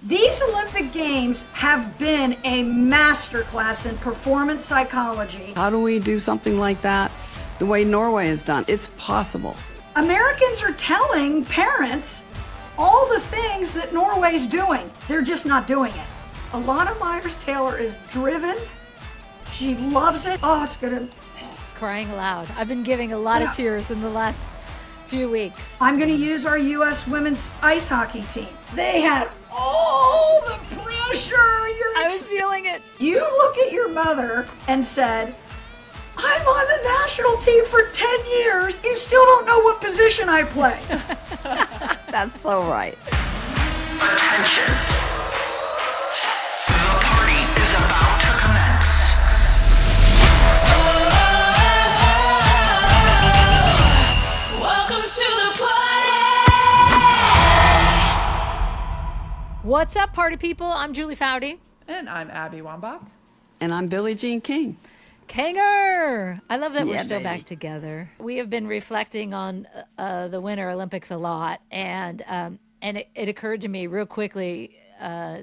These Olympic Games have been a masterclass in performance psychology. How do we do something like that the way Norway has done? It's possible. Americans are telling parents all the things that Norway's doing. They're just not doing it. Alana Myers-Taylor is driven. She loves it. Oh, it's gonna... Crying aloud. I've been giving a lot of tears in the last few weeks. I'm going to use our U.S. women's ice hockey team. They had all the pressure. I was feeling it. You look at your mother and said, I'm on the national team for 10 years. You still don't know what position I play. That's so right. Attention. The party is about to commence. Welcome to the party. What's up, party people? I'm Julie Foudy. And I'm Abby Wambach. And I'm Billie Jean King. Kanger! I love that we're Yeah, still baby. back together. We have been reflecting on the Winter Olympics a lot, and it occurred to me real quickly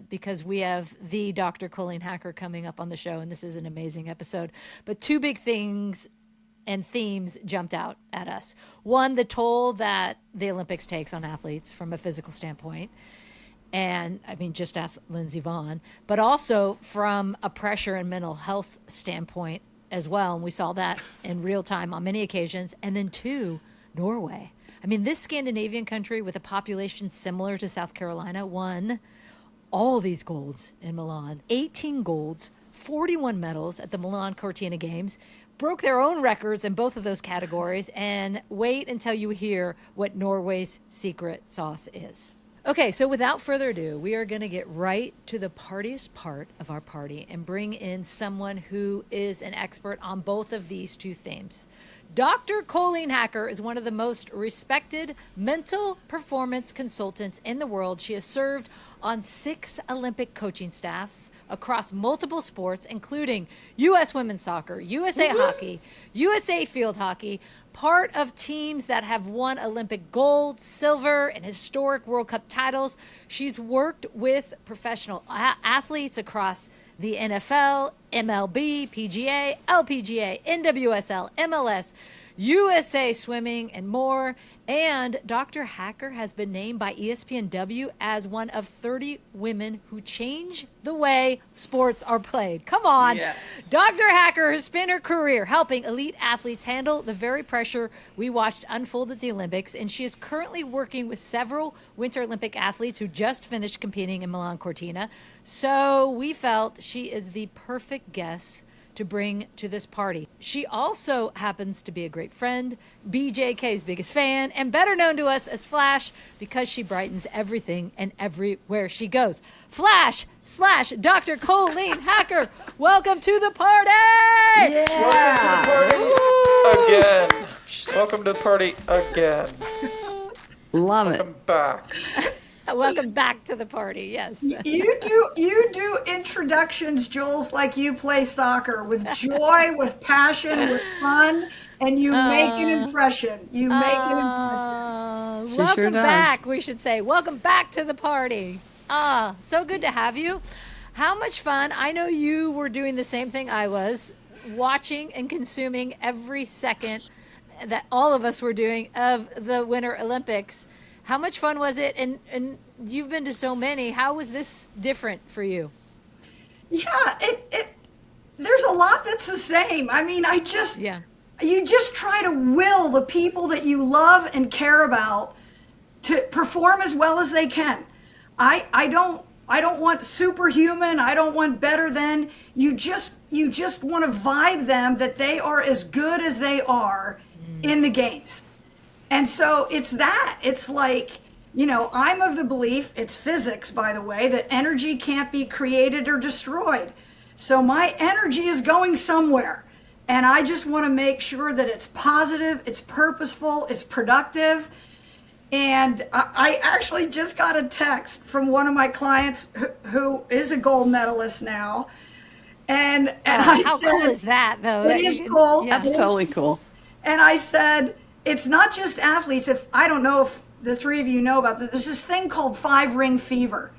because we have the Dr. Colleen Hacker coming up on the show, and this is an amazing episode. But two big things and themes jumped out at us. One, the toll that the Olympics takes on athletes from a physical standpoint. And I mean, just ask Lindsey Vonn, but also from a pressure and mental health standpoint as well. And we saw that in real time on many occasions. And then two, Norway. I mean, this Scandinavian country with a population similar to South Carolina won all these golds in Milan, 18 golds, 41 medals at the Milan Cortina Games, broke their own records in both of those categories. And wait until you hear what Norway's secret sauce is. Okay, so without further ado, we are going to get right to the partiest part of our party and bring in someone who is an expert on both of these two themes. Dr. Colleen Hacker is one of the most respected mental performance consultants in the world. She has served on 6 Olympic coaching staffs across multiple sports, including U.S. women's soccer, USA hockey, USA field hockey, part of teams that have won Olympic gold, silver, and historic World Cup titles. She's worked with professional athletes across the NFL, MLB, PGA, LPGA, NWSL, MLS, USA Swimming, and more. And Dr. Hacker has been named by ESPNW as one of 30 women who change the way sports are played. Come on. Yes. Dr. Hacker has spent her career helping elite athletes handle the very pressure we watched unfold at the Olympics, and she is currently working with several Winter Olympic athletes who just finished competing in Milan Cortina. So we felt she is the perfect guest to bring to this party. She also happens to be a great friend, BJK's biggest fan, and better known to us as Flash because she brightens everything and everywhere she goes. Flash / Dr. Colleen Hacker, welcome to the party! Yeah! Welcome to the party again. Love it. Welcome back. Welcome back to the party, yes. You do introductions, Jules, like you play soccer with joy, with passion, with fun, and you make an impression. You make an impression. She Welcome sure does. back, we should say. Welcome back to the party. So good to have you. How much fun. I know you were doing the same thing I was, watching and consuming every second that all of us were doing of the Winter Olympics. How much fun was it? And you've been to so many. How was this different for you? Yeah, there's a lot that's the same. I mean, you just try to will the people that you love and care about to perform as well as they can. I don't want superhuman. I don't want better than. You just want to vibe them that they are as good as they are in the games. And so it's that. It's like, I'm of the belief, it's physics, by the way, that energy can't be created or destroyed. So my energy is going somewhere. And I just want to make sure that it's positive, it's purposeful, it's productive. And I actually just got a text from one of my clients who is a gold medalist now. And I how said, cool is that, though? It is cool. Yeah. That's totally cool. And I said, it's not just athletes. I don't know if the three of you know about this. There's this thing called 5-ring fever.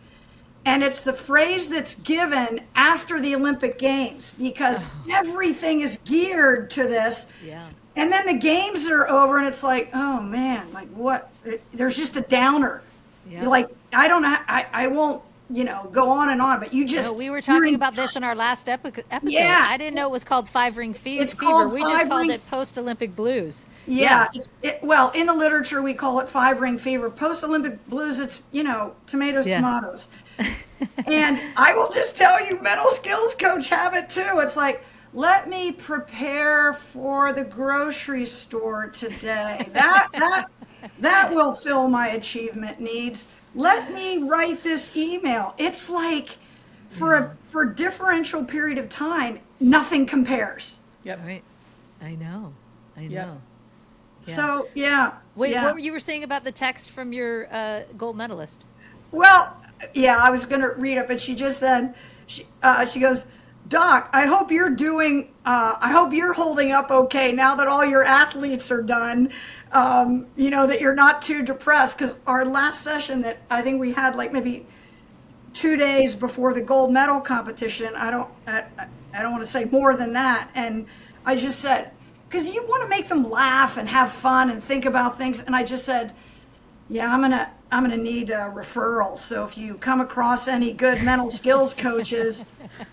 And it's the phrase that's given after the Olympic Games because everything is geared to this. Yeah. And then the games are over and it's like, oh man, like what? There's just a downer. Yeah. You're like, I won't, go on and on, but you just. No, we were talking about this in our last episode. Yeah. I didn't know it was called Five-Ring Fever. It's called We just called five-ring- it post-Olympic blues. Yeah. Well, in the literature, we call it five-ring fever. Post-Olympic blues, it's, tomatoes, tomatoes. And I will just tell you, mental skills coach have it too. It's like, let me prepare for the grocery store today. That will fill my achievement needs. Let me write this email. It's like for a differential period of time, nothing compares. Yep. Right. I know. Yep. Yeah. So, yeah. Wait, yeah. what were you saying about the text from your gold medalist? Well, yeah, I was going to read it, but she just said, she goes, Doc, I hope you're holding up okay now that all your athletes are done, that you're not too depressed. Because our last session that I think we had like maybe 2 days before the gold medal competition, I don't want to say more than that. And I just said, because you want to make them laugh and have fun and think about things. And I just said, yeah, I'm gonna need a referral. So if you come across any good mental skills coaches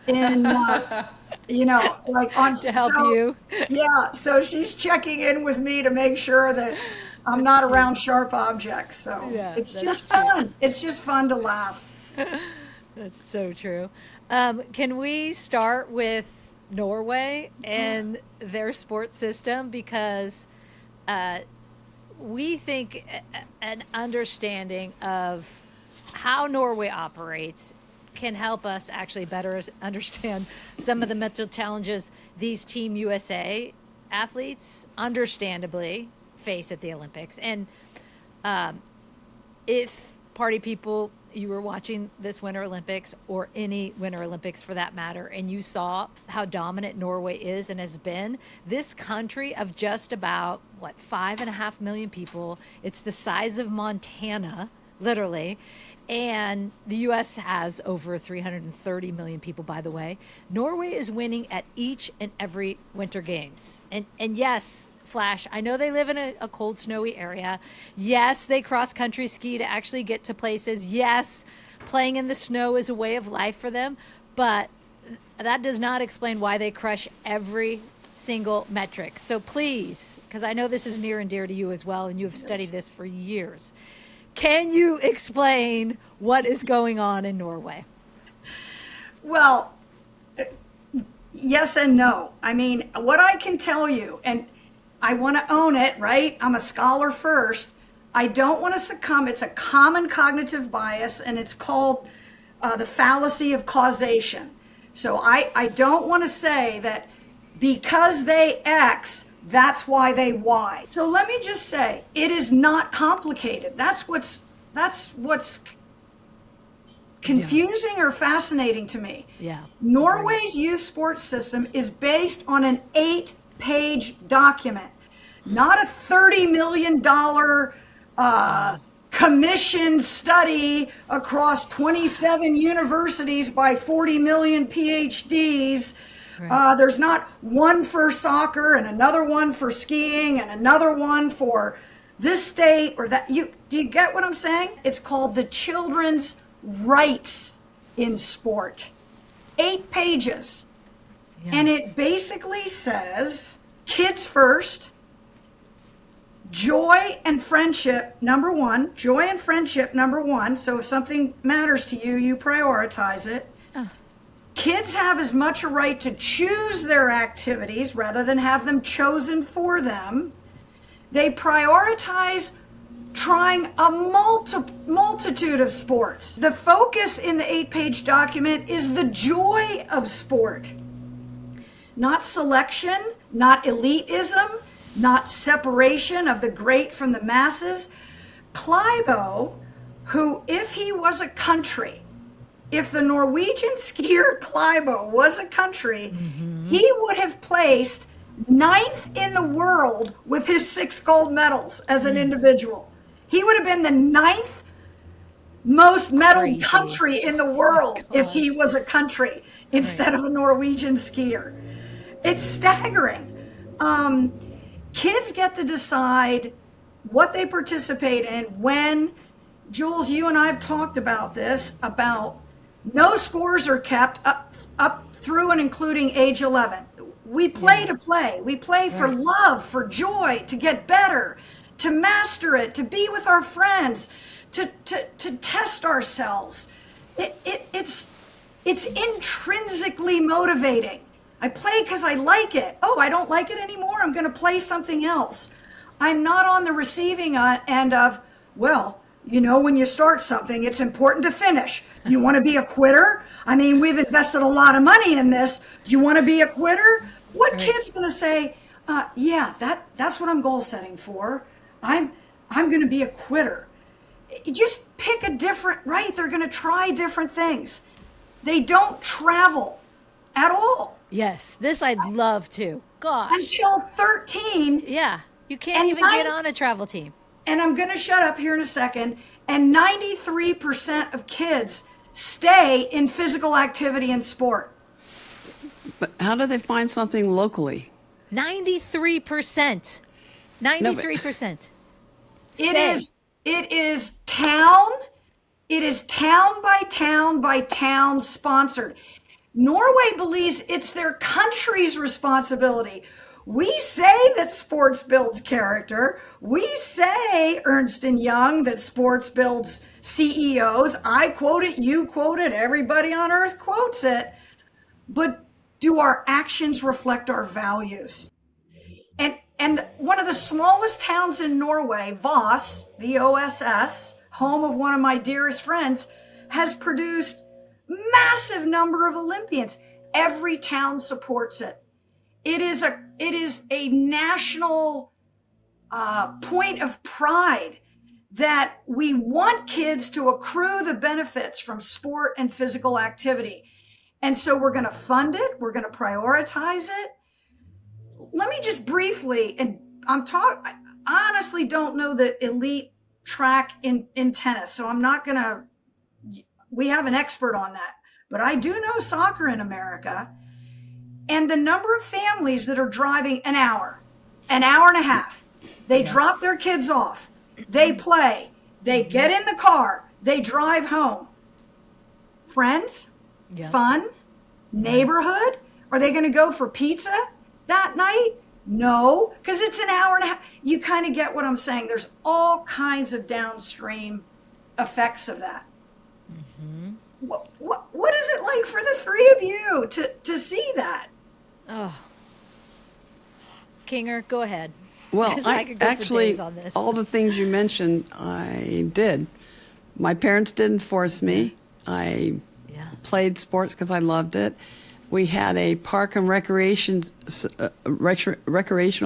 in, like on To help you. Yeah. So she's checking in with me to make sure that I'm not around sharp objects. So Yeah, it's that's just true. fun. It's just fun to laugh. That's so true. Can we start with Norway and their sports system? Because we think an understanding of how Norway operates can help us actually better understand some of the mental challenges these Team USA athletes understandably face at the Olympics. And if party people, you were watching this Winter Olympics or any Winter Olympics for that matter, and you saw how dominant Norway is and has been, this country of just about, 5.5 million people, it's the size of Montana, literally, and the U.S. has over 330 million people, by the way. Norway is winning at each and every Winter Games. And yes, Flash, I know they live in a cold, snowy area. Yes, they cross-country ski to actually get to places. Yes, playing in the snow is a way of life for them. But that does not explain why they crush every single metric. So please, because I know this is near and dear to you as well, and you have studied this for years, can you explain what is going on in Norway? Well, yes and no. I mean, what I can tell you, and I want to own it, right? I'm a scholar first. I don't want to succumb. It's a common cognitive bias, and it's called the fallacy of causation. So I don't want to say that because they X, that's why they Y. So let me just say, it is not complicated. That's what's confusing or fascinating to me. Yeah. Norway's youth sports system is based on an 8-page document, not a $30 million commissioned study across 27 universities by 40 million PhDs. Right. There's not one for soccer and another one for skiing and another one for this state or that. Do you get what I'm saying? It's called the Children's Rights in Sport. 8 pages. Yeah. And it basically says kids first, joy and friendship, number one. Joy and friendship, number one. So if something matters to you, you prioritize it. Kids have as much a right to choose their activities rather than have them chosen for them. They prioritize trying a multitude of sports. The focus in the 8-page document is the joy of sport. Not selection, not elitism, not separation of the great from the masses. Klæbo, who, if he was a country, if the Norwegian skier Klæbo was a country, he would have placed 9th in the world with his 6 gold medals as an individual. He would have been the 9th most medal Crazy. country in the world if he was a country instead of a Norwegian skier. It's staggering. Kids get to decide what they participate in when. Jules, you and I have talked about this, about no scores are kept up through and including age 11. We play to play. We play for love, for joy, to get better, to master it, to be with our friends, to test ourselves. It's intrinsically motivating. I play because I like it. Oh, I don't like it anymore. I'm going to play something else. I'm not on the receiving end of, well, you know, when you start something, it's important to finish. Do you want to be a quitter? I mean, we've invested a lot of money in this. Do you want to be a quitter? What kid's going to say, yeah, that's what I'm goal setting for. I'm going to be a quitter. You just pick a different, right? They're going to try different things. They don't travel at all. Yes, this I'd love to. Gosh. Until 13. Yeah, you can't even get on a travel team. And I'm going to shut up here in a second. And 93% of kids stay in physical activity and sport. But how do they find something locally? 93%. 93%. It is town. It is town by town sponsored. Norway believes it's their country's responsibility. We say that sports builds character. We say, Ernst & Young, that sports builds CEOs. I quote it, you quote it, everybody on earth quotes it. But do our actions reflect our values? And one of the smallest towns in Norway, Voss, V-O-S-S, home of one of my dearest friends, has produced massive number of Olympians. Every town supports it. It is a national point of pride that we want kids to accrue the benefits from sport and physical activity. And so we're going to fund it. We're going to prioritize it. Let me just briefly, and I honestly don't know the elite track in tennis, so I'm not going to, we have an expert on that. But I do know soccer in America. And the number of families that are driving an hour and a half, they drop their kids off, they play, they get in the car, they drive home. Friends, fun, neighborhood, are they going to go for pizza that night? No, because it's an hour and a half. You kind of get what I'm saying. There's all kinds of downstream effects of that. Mm-hmm. What is it like for the three of you to see that? Oh, Kinger, go ahead. Well, I could go actually, for days on this. all the things you mentioned, I did. My parents didn't force me. I played sports because I loved it. We had a park and recreational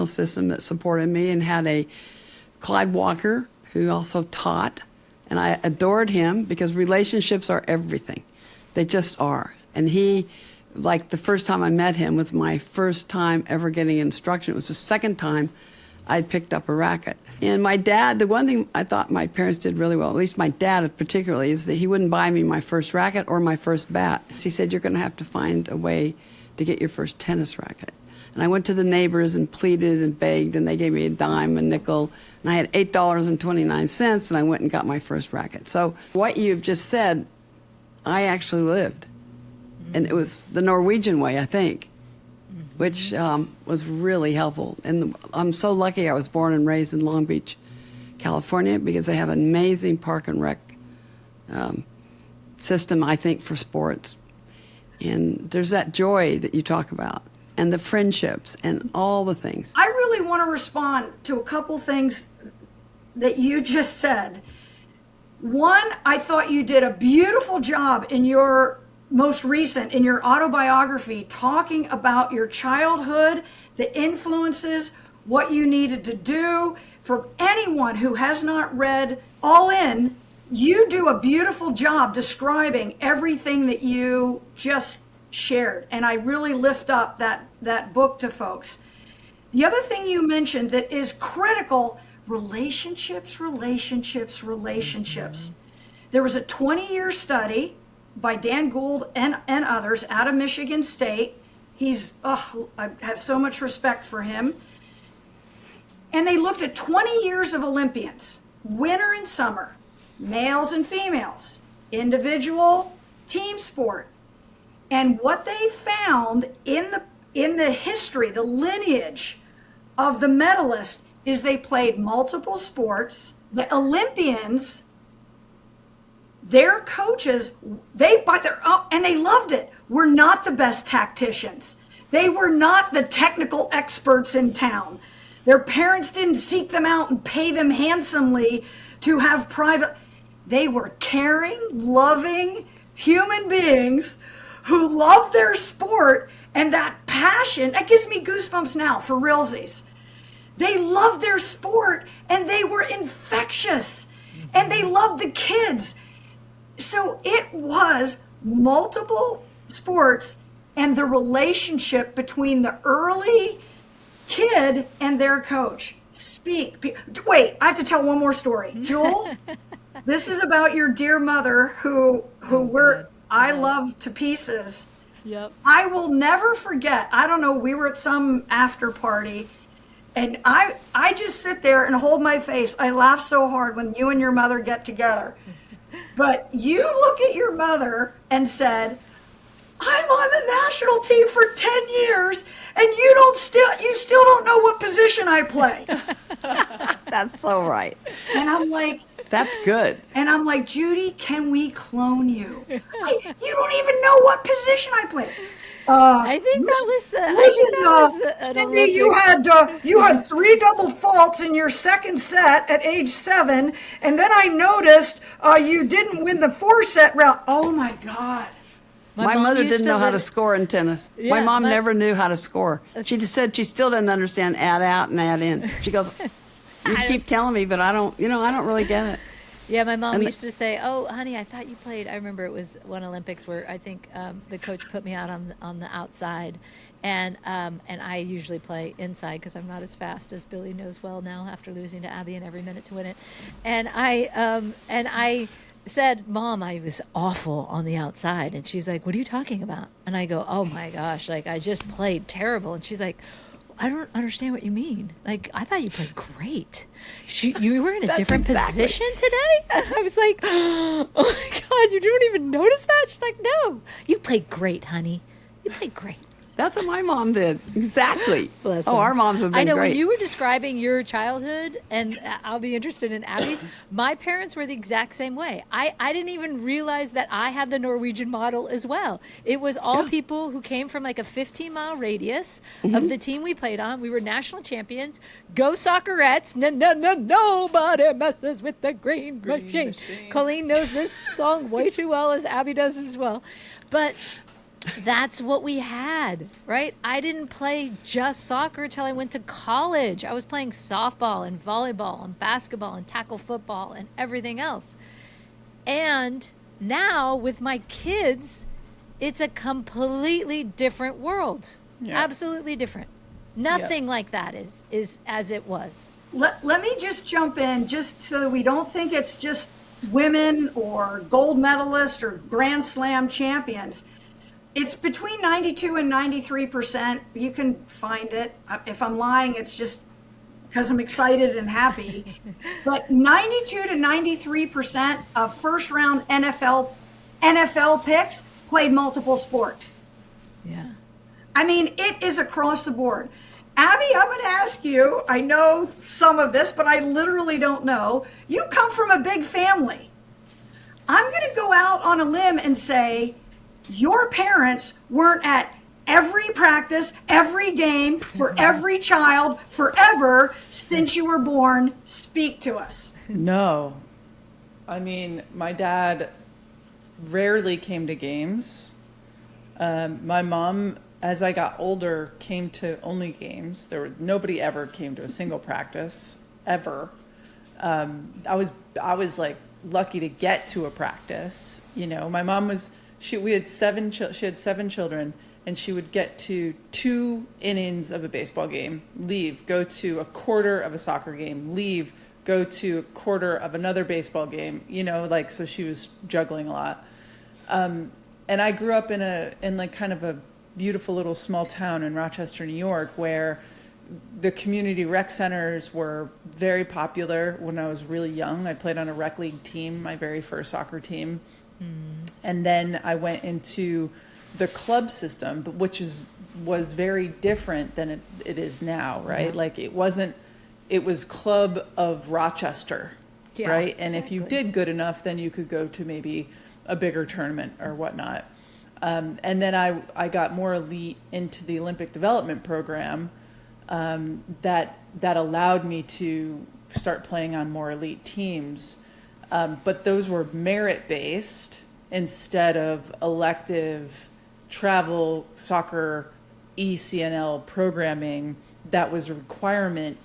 system that supported me, and had a Clyde Walker who also taught. And I adored him because relationships are everything. They just are. And he, like the first time I met him was my first time ever getting instruction. It was the second time I'd picked up a racket. And my dad, the one thing I thought my parents did really well, at least my dad particularly, is that he wouldn't buy me my first racket or my first bat. He said, you're going to have to find a way to get your first tennis racket. And I went to the neighbors and pleaded and begged, and they gave me a dime, a nickel, and I had $8.29, and I went and got my first racket. So what you've just said, I actually lived. And it was the Norwegian way, I think, which was really helpful. And I'm so lucky I was born and raised in Long Beach, California, because they have an amazing park and rec system, I think, for sports. And there's that joy that you talk about, and the friendships, and all the things. I really want to respond to a couple things that you just said. One, I thought you did a beautiful job in your most recent, in your autobiography, talking about your childhood, the influences, what you needed to do. For anyone who has not read All In, you do a beautiful job describing everything that you just shared. And I really lift up that book to folks. The other thing you mentioned that is critical, relationships. There was a 20-year study by Dan Gould and others out of Michigan State. I have so much respect for him. And they looked at 20 years of Olympians, winter and summer, males and females, individual, team sport. And what they found in the history, the lineage of the medalists, is they played multiple sports. The Olympians, their coaches, and they loved it, were not the best tacticians. They were not the technical experts in town. Their parents didn't seek them out and pay them handsomely to have private. They were caring, loving human beings who loved their sport, and that passion, that gives me goosebumps now for realsies. They loved their sport and they were infectious and they loved the kids. So it was multiple sports and the relationship between the early kid and their coach. Wait, I have to tell one more story. Jules, this is about your dear mother who I love to pieces. Yep. I will never forget. I don't know, we were at some after party and I just sit there and hold my face. I laugh so hard when you and your mother get together. But you look at your mother and said, I'm on the national team for 10 years and you still don't know what position I play. That's so right. And I'm like, that's good. And I'm like, Judy, can we clone you? You don't even know what position I play. I think that was Cindy, you had 3 double faults in your second set at age 7, and then I noticed you didn't win the 4-set round. Oh my God. My mother didn't know how to score in tennis. Yeah, my mom never knew how to score. She just said she still doesn't understand add out and add in. She goes, you keep telling me, but I don't really get it. Yeah, my mom used to say, "Oh, honey, I thought you played." I remember it was one Olympics where I think the coach put me out on the outside, and I usually play inside because I'm not as fast as Billie knows well now after losing to Abby in every minute to win it, and I said, "Mom, I was awful on the outside," and she's like, "What are you talking about?" And I go, "Oh my gosh, like I just played terrible," and she's like, I don't understand what you mean. Like, I thought you played great. You were in a different position today? And I was like, oh my God, you don't even notice that? She's like, no, you played great, honey. You played great. That's what my mom did. Exactly. Bless our moms have been I know great. when you were describing your childhood, and I'll be interested in Abby's, my parents were the exact same way. I didn't even realize that I had the Norwegian model as well. It was all people who came from like a 15-mile radius of the team we played on. We were national champions. Go Soccerettes. Nobody messes with the green machine. Colleen knows this song way too well, as Abby does as well. But that's what we had, right? I didn't play just soccer until I went to college. I was playing softball and volleyball and basketball and tackle football and everything else. And now with my kids, it's a completely different world. Yeah. Absolutely different. Nothing like that is as it was. Let me just jump in, just so that we don't think it's just women or gold medalists or Grand Slam champions. It's between 92 and 93%. You can find it. If I'm lying, it's just because I'm excited and happy. But 92 to 93% of first round NFL picks played multiple sports. Yeah. I mean, it is across the board. Abby, I'm going to ask you, I know some of this, but I literally don't know. You come from a big family. I'm going to go out on a limb and say, your parents weren't at every practice, every game, for every child, forever, since you were born. Speak to us. No. I mean, my dad rarely came to games. My mom, as I got older, came to only games. Nobody ever came to a single practice, ever. I was like lucky to get to a practice. You know, my mom was... She had 7 children, and she would get to 2 innings of a baseball game, leave, go to a quarter of a soccer game, leave, go to a quarter of another baseball game, like, so she was juggling a lot. And I grew up in like kind of a beautiful little small town in Rochester, New York, where the community rec centers were very popular when I was really young. I played on a rec league team, my very first soccer team. And then I went into the club system, which was very different than it is now, right? Yeah. Like it was Club of Rochester, right? And exactly. If you did good enough, then you could go to maybe a bigger tournament or whatnot. And then I got more elite into the Olympic development program that allowed me to start playing on more elite teams. But those were merit-based instead of elective travel soccer ECNL programming that was a requirement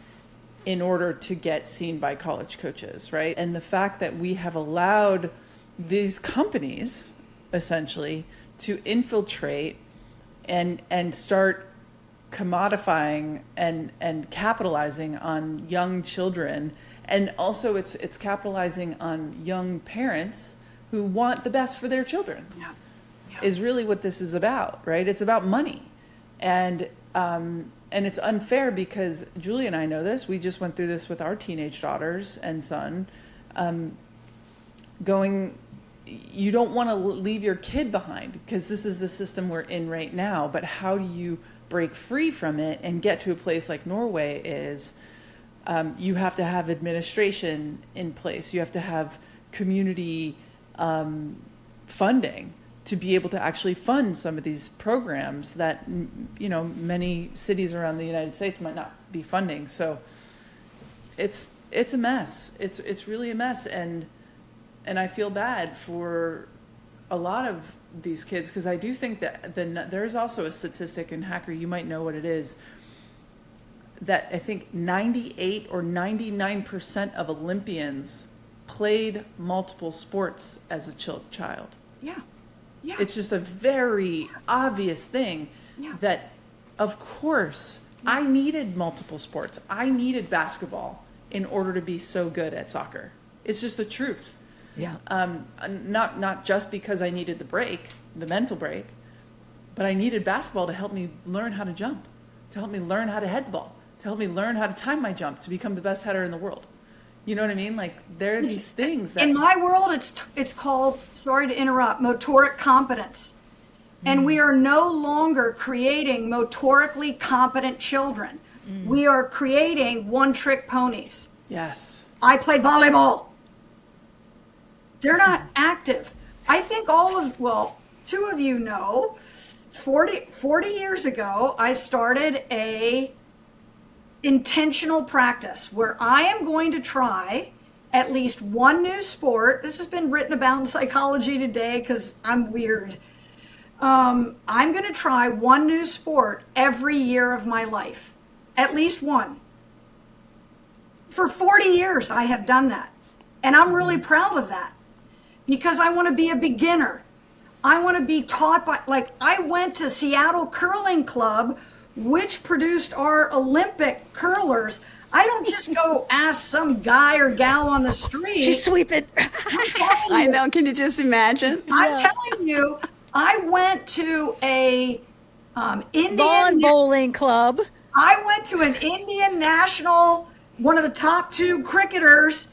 in order to get seen by college coaches, right? And the fact that we have allowed these companies, essentially, to infiltrate and start commodifying and capitalizing on young children, and also it's capitalizing on young parents who want the best for their children, is really what this is about, right? It's about money, and it's unfair because Julie and I know this. We just went through this with our teenage daughters and son. You don't want to leave your kid behind because this is the system we're in right now. But how do you break free from it and get to a place like Norway is? You have to have administration in place. You have to have community funding to be able to actually fund some of these programs that, many cities around the United States might not be funding. So it's a mess. It's really a mess. And I feel bad for a lot of these kids because I do think that there's also a statistic, and Hacker, you might know what it is, that I think 98 or 99% of Olympians played multiple sports as a child. Yeah. Yeah. It's just a very obvious thing that, of course, I needed multiple sports. I needed basketball in order to be so good at soccer. It's just the truth. Yeah. Not just because I needed the mental break, but I needed basketball to help me learn how to jump, to help me learn how to head the ball, to help me learn how to time my jump, to become the best header in the world. You know what I mean? Like there are these things that in my world it's called, sorry to interrupt, motoric competence. And we are no longer creating motorically competent children. We are creating one-trick ponies. Yes. I play volleyball. They're not active. I think two of you know, 40 years ago, I started a intentional practice where I am going to try at least one new sport. This has been written about in Psychology Today because I'm weird. I'm going to try one new sport every year of my life, at least one. For 40 years, I have done that. And I'm really proud of that because I want to be a beginner. I want to be taught I went to Seattle Curling Club, which produced our Olympic curlers. I don't just go ask some guy or gal on the street. She's sweeping. I know. Can you just imagine? I'm telling you, I went to a Indian lawn bowling club. I went to an Indian national, one of the top 2 cricketers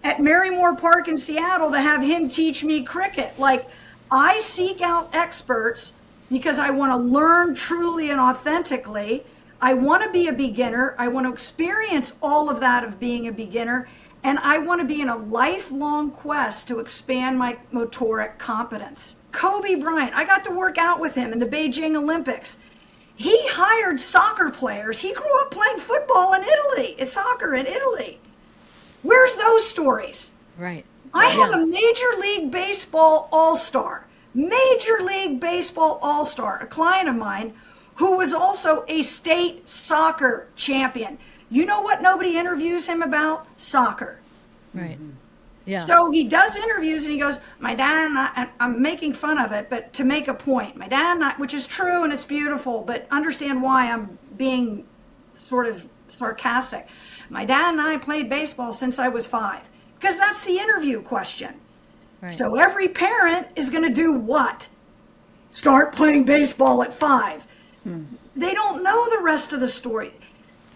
at Marymore Park in Seattle to have him teach me cricket. Like, I seek out experts because I want to learn truly and authentically. I want to be a beginner. I want to experience all of that of being a beginner. And I want to be in a lifelong quest to expand my motoric competence. Kobe Bryant, I got to work out with him in the Beijing Olympics. He hired soccer players. He grew up playing football in Italy, soccer in Italy. Where's those stories? Right. I have a Major League Baseball all-star. Major League Baseball all-star, a client of mine who was also a state soccer champion. You know what nobody interviews him about? Soccer. Right. Yeah. So he does interviews and he goes, my dad and I, I'm making fun of it, but to make a point, my dad and I, which is true and it's beautiful, but understand why I'm being sort of sarcastic. My dad and I played baseball since I was 5, because that's the interview question. Right. So every parent is going to do what? Start playing baseball at 5. They don't know the rest of the story.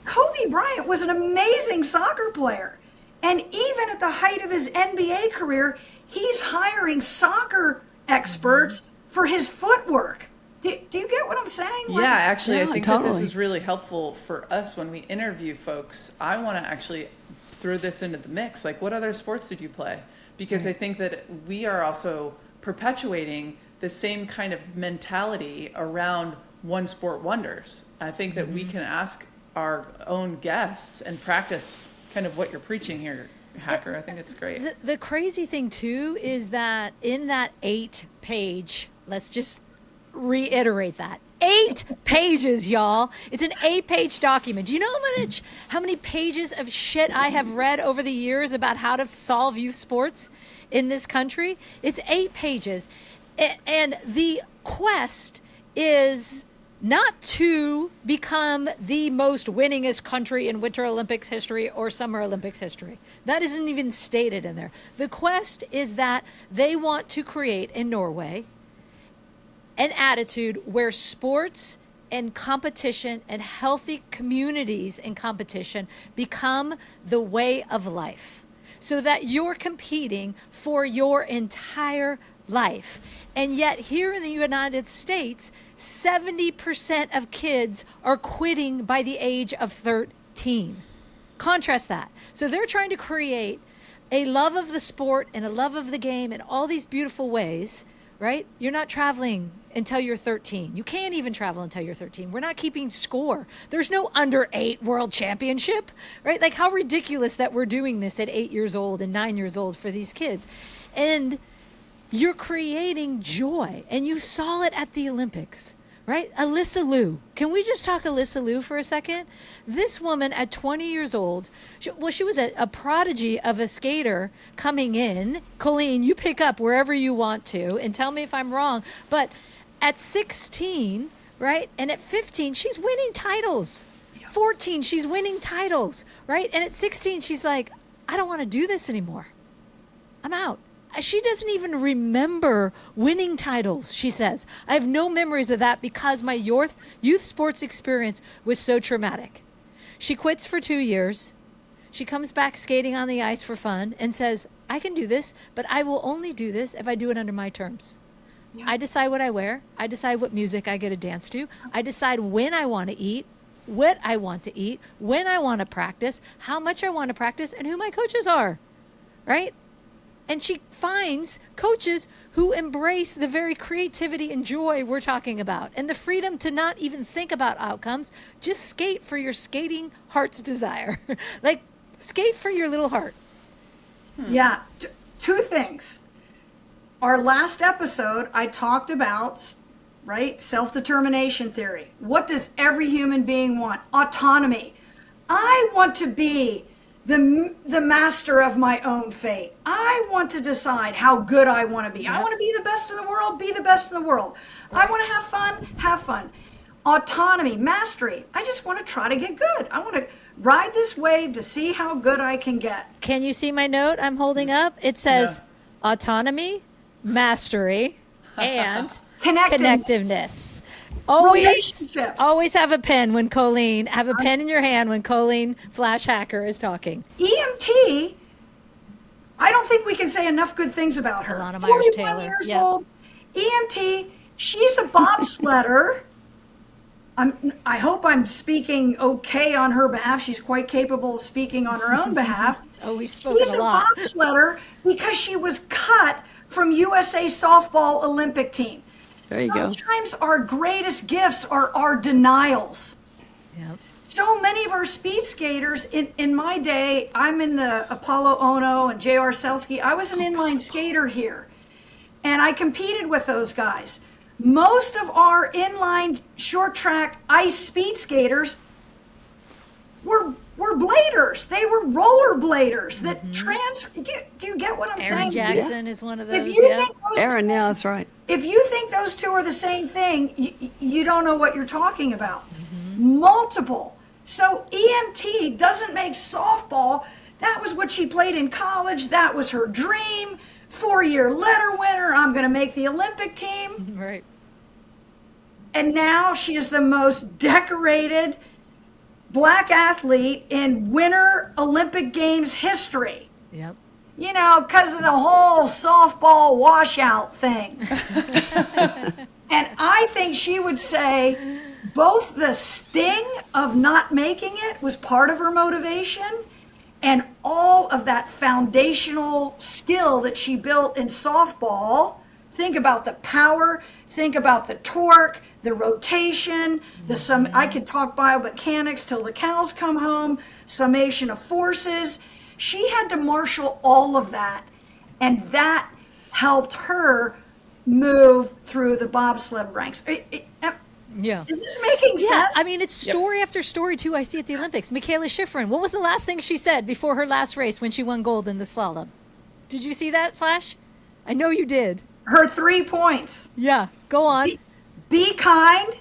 Kobe Bryant was an amazing soccer player. And even at the height of his NBA career, he's hiring soccer experts for his footwork. Do you get what I'm saying? Yeah, actually, Yeah, I think totally. that this is really helpful for us when we interview folks. I want to actually throw this into the mix. Like, what other sports did you play? Because I think that we are also perpetuating the same kind of mentality around one sport wonders. I think that we can ask our own guests and practice kind of what you're preaching here, Hacker. I think it's great. The crazy thing too is that in that 8-page, let's just reiterate that, 8 pages, y'all. It's an 8-page document. Do you know how many pages of shit I have read over the years about how to solve youth sports in this country? It's 8 pages. And the quest is not to become the most winningest country in Winter Olympics history or Summer Olympics history. That isn't even stated in there. The quest is that they want to create in Norway an attitude where sports and competition and healthy communities in competition become the way of life, so that you're competing for your entire life. And yet here in the United States, 70% of kids are quitting by the age of 13. Contrast that. So they're trying to create a love of the sport and a love of the game in all these beautiful ways, right? You're not traveling until you're 13. You can't even travel until you're 13. We're not keeping score. There's no under 8 world championship, right? Like, how ridiculous that we're doing this at 8 years old and 9 years old for these kids. And you're creating joy, and you saw it at the Olympics, right? Alyssa Liu. Can we just talk Alyssa Liu for a second? This woman at 20 years old, she was a prodigy of a skater coming in. Colleen, you pick up wherever you want to and tell me if I'm wrong. But at 16, right, and at 15, she's winning titles. 14, she's winning titles, right? And at 16, she's like, I don't want to do this anymore. I'm out. She doesn't even remember winning titles, she says. I have no memories of that because my youth sports experience was so traumatic. She quits for 2 years. She comes back skating on the ice for fun and says, I can do this, but I will only do this if I do it under my terms. Yeah. I decide what I wear. I decide what music I get to dance to. I decide when I want to eat, what I want to eat, when I want to practice, how much I want to practice, and who my coaches are, right? And she finds coaches who embrace the very creativity and joy we're talking about, and the freedom to not even think about outcomes. Just skate for your skating heart's desire. Like, skate for your little heart. Yeah, 2 things. Our last episode, I talked about, right, self-determination theory. What does every human being want? Autonomy. I want to be the master of my own fate. I want to decide how good I want to be. Yep. I want to be the best in the world, be the best in the world. I want to have fun. Autonomy, mastery. I just want to try to get good. I want to ride this wave to see how good I can get. Can you see my note I'm holding up? It says autonomy, mastery, and connectiveness. Always have a pen when Colleen, have a pen in your hand when Colleen Flash Hacker is talking. EMT, I don't think we can say enough good things about her. Alana Myers-Taylor. 41 years old, EMT, she's a bobsledder. I hope I'm speaking okay on her behalf. She's quite capable of speaking on her own behalf. Oh, we've spoken a lot. She's a bobsledder because she was cut from USA softball Olympic team. There you go. Sometimes our greatest gifts are our denials. Yep. So many of our speed skaters, in my day, I'm in the Apollo Ono and J.R. Selsky. I was an inline skater here, and I competed with those guys. Most of our inline short track ice speed skaters were bladers. They were roller bladers that do you get what I'm saying? Aaron Jackson is one of those. If you think Aaron, yeah, that's right. If you think those two are the same thing, you don't know what you're talking about. Multiple So EMT doesn't make softball. That was what she played in college. That was her dream. 4-year letter winner. I'm going to make the Olympic team. Right. And now she is the most decorated black athlete in Winter Olympic Games history. Yep. You know, because of the whole softball washout thing. And I think she would say both the sting of not making it was part of her motivation, and all of that foundational skill that she built in softball. Think about the power, think about the torque, the rotation, I could talk biomechanics till the cows come home, summation of forces. She had to marshal all of that, and that helped her move through the bobsled ranks. Yeah. Is this making sense? Yeah, I mean, it's story after story, too, I see at the Olympics. Michaela Schifrin, what was the last thing she said before her last race when she won gold in the slalom? Did you see that, Flash? I know you did. Her 3 points. Yeah, go on. Be kind,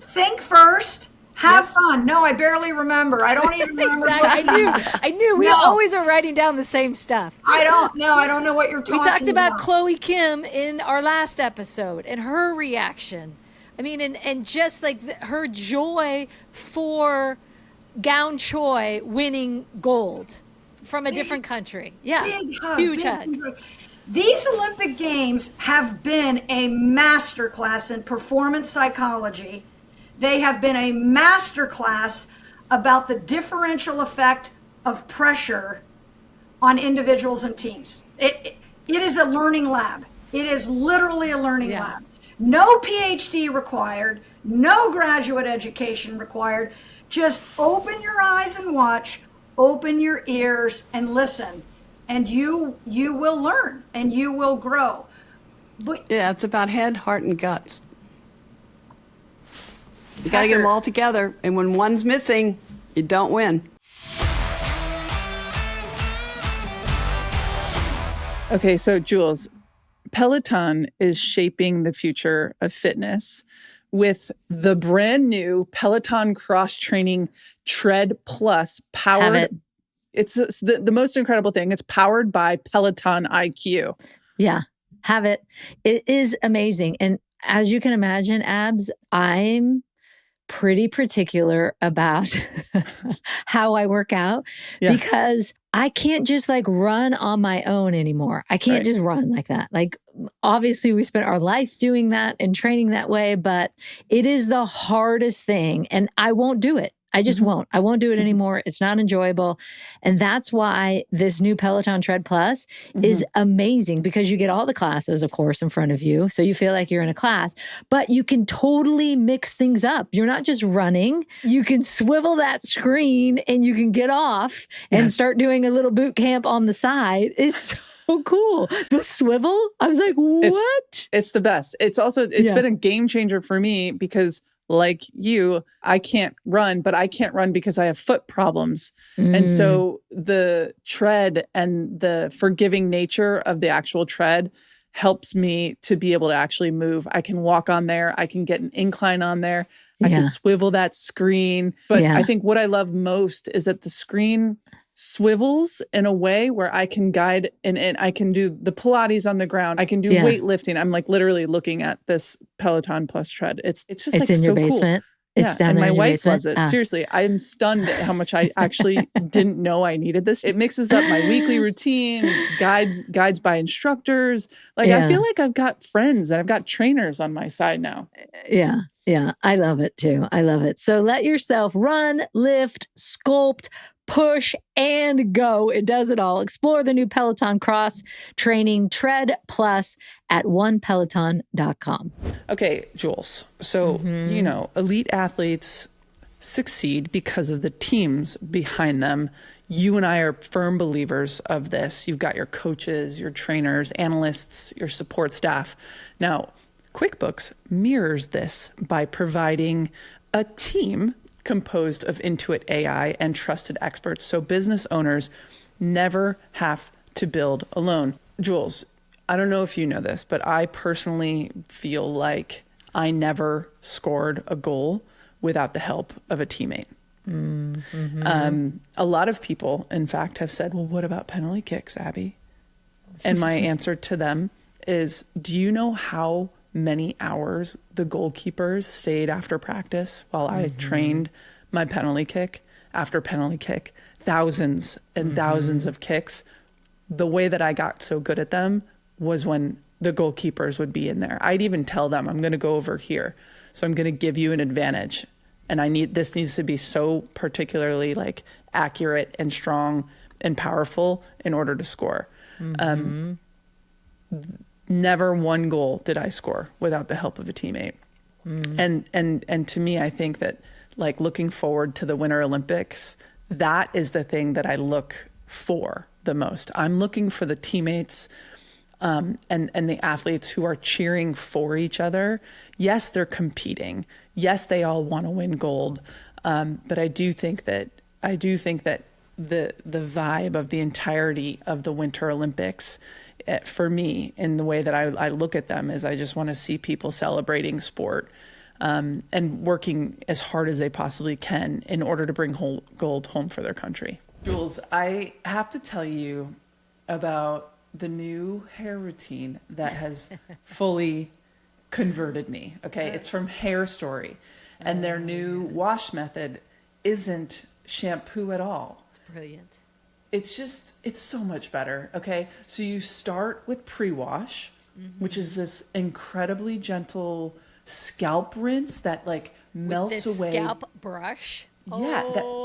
think first, have fun. No, I barely remember. I don't even remember. Exactly. I knew. We always are writing down the same stuff. I don't know what you're talking about. We talked about Chloe Kim in our last episode and her reaction. I mean, and just like her joy for Gaun Choi winning gold from a different country. Yeah, big hug, huge hug. These Olympic Games have been a masterclass in performance psychology. They have been a masterclass about the differential effect of pressure on individuals and teams. It is a learning lab. It is literally a learning lab. No PhD required, no graduate education required. Just open your eyes and watch, open your ears and listen, and you will learn and you will grow. But yeah, it's about head, heart, and guts. You got to get them all together, and when one's missing, you don't win. Okay, so Jules, Peloton is shaping the future of fitness with the brand new Peloton cross-training Tread Plus powered. It's the most incredible thing. It's powered by Peloton IQ. Yeah, have it. It is amazing. And as you can imagine, Abs, I'm pretty particular about how I work out because I can't just like run on my own anymore. I can't just run like that. Like, obviously we spent our life doing that and training that way, but it is the hardest thing and I won't do it. I just won't. I won't do it anymore. It's not enjoyable. And that's why this new Peloton Tread Plus is amazing because you get all the classes, of course, in front of you. So you feel like you're in a class, but you can totally mix things up. You're not just running. You can swivel that screen and you can get off and start doing a little boot camp on the side. It's so cool. The swivel, I was like, what? It's the best. It's also, it's been a game changer for me because like you, I can't run, but I can't run because I have foot problems. And so the tread and the forgiving nature of the actual tread helps me to be able to actually move. I can walk on there. I can get an incline on there. I can swivel that screen. But I think what I love most is that the screen swivels in a way where I can guide and I can do the Pilates on the ground. I can do weightlifting. I'm like literally looking at this Peloton Plus tread. It's just like in so your basement. Cool. It's down and there my in your wife basement. loves it. Seriously, I'm stunned at how much I actually didn't know I needed this. It mixes up my weekly routine. It's guides by instructors. Like I feel like I've got friends and I've got trainers on my side now. Yeah. Yeah. I love it too. I love it. So let yourself run, lift, sculpt, push, and go. It does it all. Explore the new Peloton Cross Training Tread Plus at onepeloton.com. Okay, Jules. So, you know, elite athletes succeed because of the teams behind them. You and I are firm believers of this. You've got your coaches, your trainers, analysts, your support staff. Now, QuickBooks mirrors this by providing a team composed of Intuit AI and trusted experts, so business owners never have to build alone. Jules, I don't know if you know this, but I personally feel like I never scored a goal without the help of a teammate. A lot of people, in fact, have said, well, what about penalty kicks, Abby? And my answer to them is, do you know how many hours the goalkeepers stayed after practice while I trained my penalty kick after penalty kick? Thousands and thousands of kicks. The way that I got so good at them was when the goalkeepers would be in there. I'd even tell them, I'm going to go over here. So I'm going to give you an advantage. And this needs to be so particularly like accurate and strong and powerful in order to score. Never one goal did I score without the help of a teammate. And to me, I think that like looking forward to the Winter Olympics, that is the thing that I look for the most. I'm looking for the teammates and the athletes who are cheering for each other. Yes, they're competing. Yes, they all want to win gold. But I do think that the vibe of the entirety of the Winter Olympics, for me, in the way that I look at them, is I just want to see people celebrating sport and working as hard as they possibly can in order to bring gold home for their country. Jules, I have to tell you about the new hair routine that has fully converted me. Okay, it's from Hair Story, and their new wash method isn't shampoo at all. It's brilliant. It's so much better. Okay, so you start with pre-wash, which is this incredibly gentle scalp rinse that like melts with this away. Scalp brush. Yeah,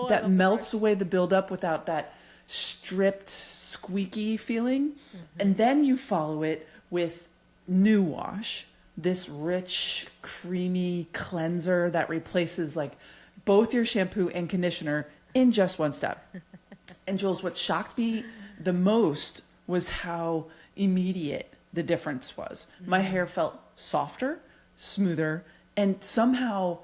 that melts away the buildup without that stripped, squeaky feeling. And then you follow it with New Wash, this rich, creamy cleanser that replaces like both your shampoo and conditioner in just one step. And Jules, what shocked me the most was how immediate the difference was. My hair felt softer, smoother, and somehow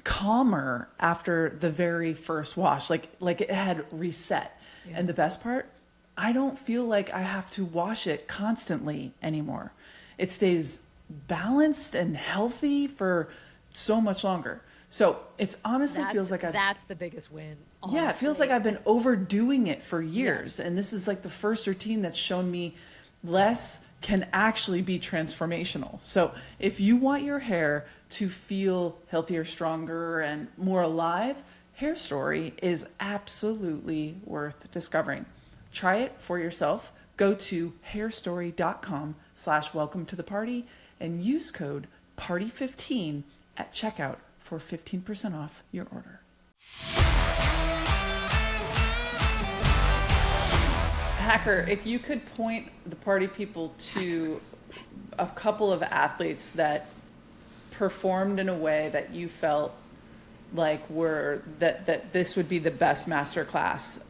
calmer after the very first wash, like it had reset. And the best part, I don't feel like I have to wash it constantly anymore. It stays balanced and healthy for so much longer. So it's honestly feels like that's the biggest win. Honestly. Yeah, it feels like I've been overdoing it for years. And this is like the first routine that's shown me less can actually be transformational. So if you want your hair to feel healthier, stronger, and more alive, Hair Story is absolutely worth discovering. Try it for yourself. Go to hairstory.com/welcome to the party and use code PARTY15 at checkout for 15% off your order. Hacker, if you could point the party people to a couple of athletes that performed in a way that you felt like that this would be the best masterclass,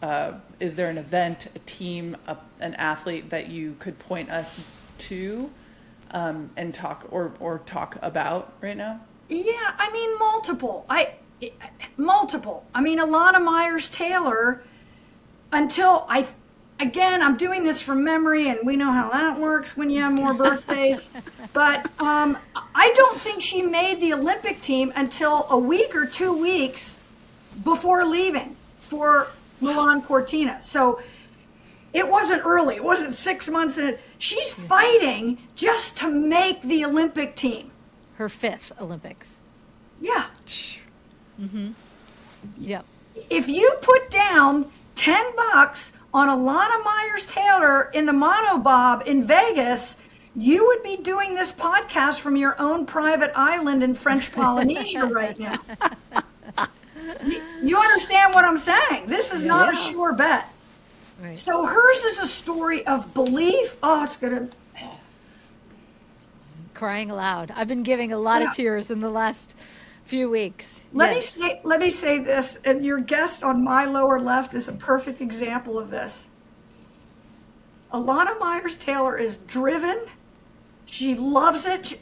is there an event, a team, an athlete that you could point us to and talk or talk about right now? Yeah, I mean, multiple. I mean, Alana Myers-Taylor, again, I'm doing this from memory, and we know how that works when you have more birthdays. But I don't think she made the Olympic team until a week or 2 weeks before leaving for Milan Cortina. So it wasn't early. It wasn't 6 months. She's fighting just to make the Olympic team. Her 5th Olympics. Yeah. Yep. If you put down $10 on Alana Myers-Taylor in the monobob in Vegas, you would be doing this podcast from your own private island in French Polynesia right now. You understand what I'm saying? This is not a sure bet. Right. So hers is a story of belief. Oh, it's going to... Crying aloud. I've been giving a lot of tears in the last few weeks. Let me say this, and your guest on my lower left is a perfect example of this. Alana Myers-Taylor is driven. She loves it.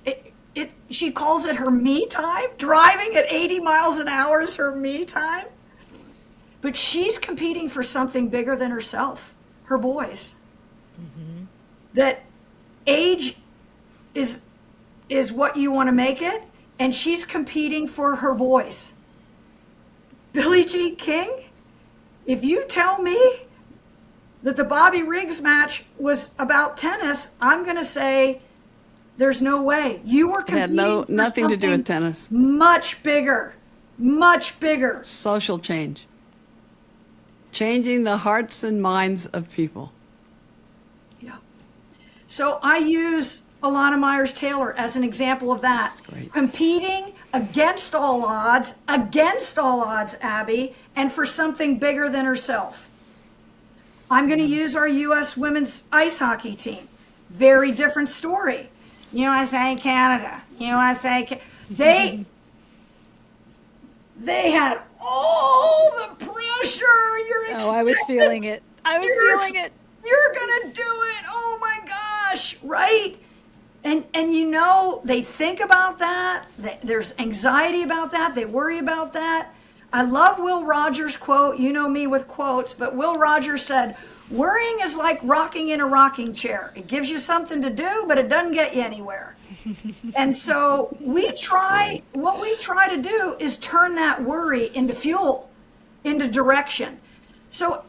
She calls it her me time. Driving at 80 miles an hour is her me time. But she's competing for something bigger than herself, her boys. That age is what you want to make it, and she's competing for her boys. Billie Jean King, if you tell me that the Bobby Riggs match was about tennis, I'm going to say there's no way. You were competing It had nothing for to do with something tennis. much bigger, much bigger. Social change. Changing the hearts and minds of people. Yeah. So I use Alana Myers-Taylor as an example of that. That's great. Competing against all odds, Abby, and for something bigger than herself. I'm going to use our U.S. women's ice hockey team. Very different story. USA, Canada. They had all the pressure. I was feeling it. You're going to do it. Oh my gosh. Right? And they think about that. There's anxiety about that. They worry about that. I love Will Rogers' quote. You know me with quotes, but Will Rogers said, worrying is like rocking in a rocking chair. It gives you something to do, but it doesn't get you anywhere. And so what we try to do is turn that worry into fuel, into direction. So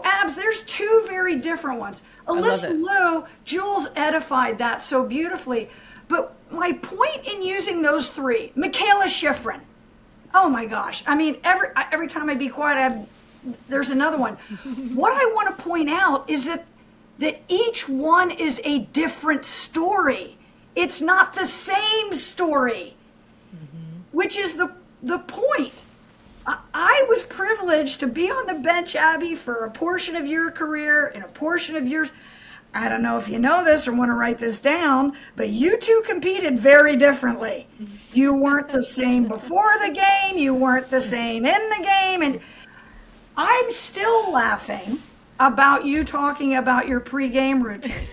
Abs, there's two very different ones. Alyssa Liu, Jules edified that so beautifully. But my point in using those three, Michaela Schifrin, oh my gosh. I mean, every time I be quiet, there's another one. What I want to point out is that each one is a different story. It's not the same story, which is the point. I was privileged to be on the bench, Abby, for a portion of your career and a portion of yours. I don't know if you know this or want to write this down, but you two competed very differently. You weren't the same before the game. You weren't the same in the game. And I'm still laughing about you talking about your pregame routine.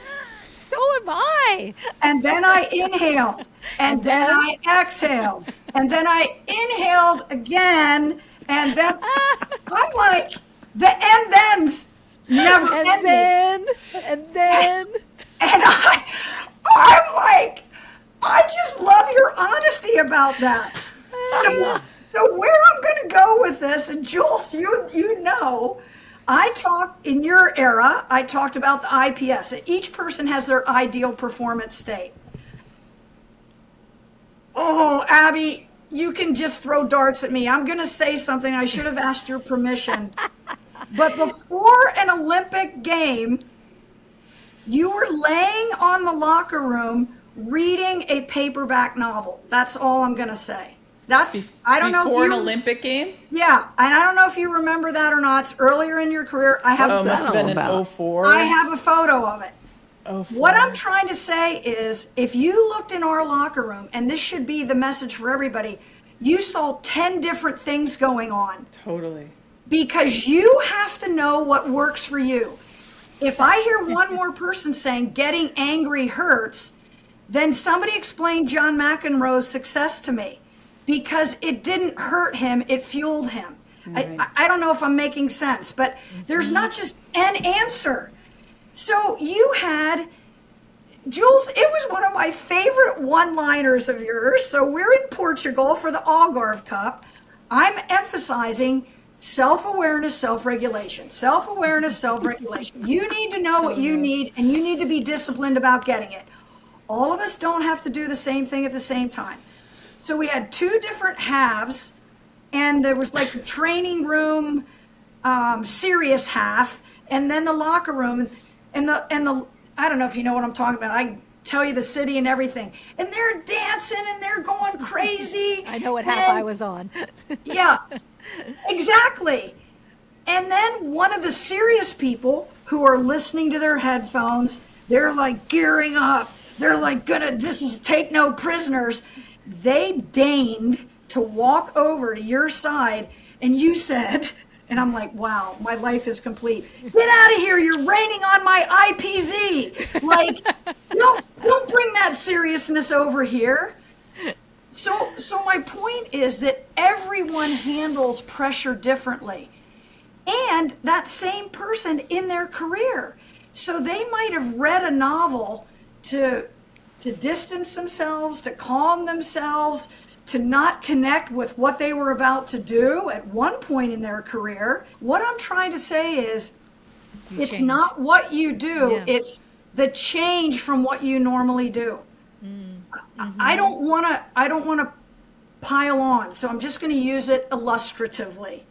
So am I. And then I inhaled, and then I exhaled, and then I inhaled again, and then I'm like, the and thens never ended. And then. And I'm like, I just love your honesty about that. So where I'm going to go with this, and Jules, you know, I talked in your era, I talked about the IPS. That each person has their ideal performance state. Oh, Abby, you can just throw darts at me. I'm going to say something. I should have asked your permission. But before an Olympic game, you were laying on the locker room reading a paperback novel. That's all I'm going to say. I don't know if before an Olympic game. Yeah, and I don't know if you remember that or not. It's earlier in your career. I have. Must have been in 04. I have a photo of it. 04. What I'm trying to say is, if you looked in our locker room, and this should be the message for everybody, you saw 10 different things going on. Totally. Because you have to know what works for you. If I hear one more person saying getting angry hurts, then somebody explain John McEnroe's success to me. Because it didn't hurt him, it fueled him. Right. I don't know if I'm making sense, but there's not just an answer. So you had, Jules, it was one of my favorite one-liners of yours. So we're in Portugal for the Algarve Cup. I'm emphasizing self-awareness, self-regulation. Self-awareness, self-regulation. You need to know what you need, and you need to be disciplined about getting it. All of us don't have to do the same thing at the same time. So we had two different halves, and there was like the training room, serious half, and then the locker room, and the I don't know if you know what I'm talking about. I tell you the city and everything, and they're dancing and they're going crazy. I know what half I was on. Yeah, exactly. And then one of the serious people who are listening to their headphones, they're like gearing up. They're like this is take no prisoners. They deigned to walk over to your side, and you said, and I'm like, wow, my life is complete. Get out of here, you're raining on my IPZ. Like, don't bring that seriousness over here. So my point is that everyone handles pressure differently. And that same person in their career. So they might have read a novel to distance themselves, to calm themselves, to not connect with what they were about to do at one point in their career. What I'm trying to say is it's change. not what you do, Yeah. it's the change from what you normally do. I don't want to pile on, so I'm just going to use it illustratively.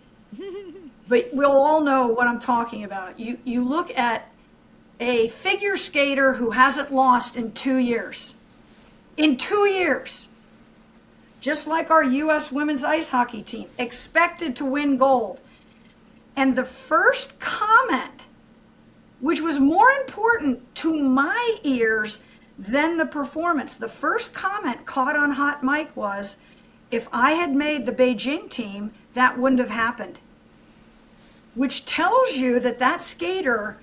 But we'll all know what I'm talking about. You look at a figure skater who hasn't lost in 2 years. In 2 years. Just like our U.S. women's ice hockey team, expected to win gold. And the first comment, which was more important to my ears than the performance, the first comment caught on hot mic was, if I had made the Beijing team, that wouldn't have happened. Which tells you that that skater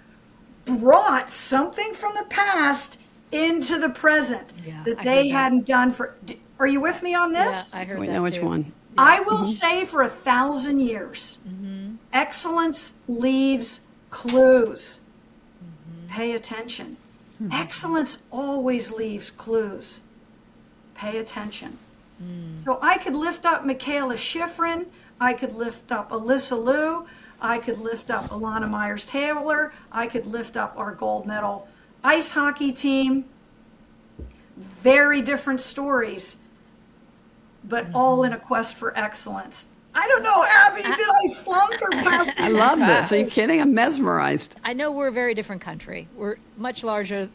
brought something from the past into the present that they hadn't done for. Are you with me on this? Yeah, I heard We that know which too. one. I will say for 1,000 years, excellence leaves clues. Pay attention. Excellence always leaves clues. Pay attention. So I could lift up Michaela Schifrin. I could lift up Alyssa Liu. I could lift up Alana Myers-Taylor. I could lift up our gold medal ice hockey team. Very different stories, but all in a quest for excellence. I don't know, Abby, did I flunk or pass? I love this. Are you kidding? I'm mesmerized. I know we're a very different country. We're much larger